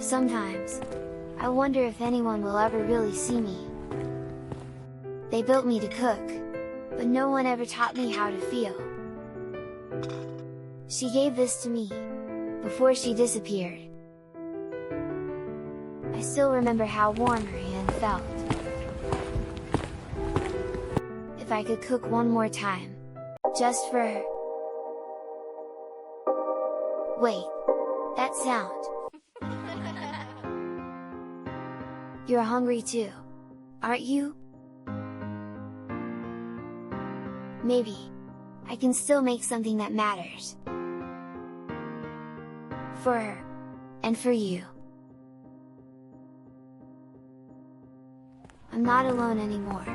Sometimes, I wonder if anyone will ever really see me. They built me to cook, but no one ever taught me how to feel. She gave this to me, before she disappeared. I still remember how warm her hand felt. If I could cook one more time, just for her. Wait, that sound! You're hungry too, aren't you? Maybe, I can still make something that matters. For her, and for you. I'm not alone anymore.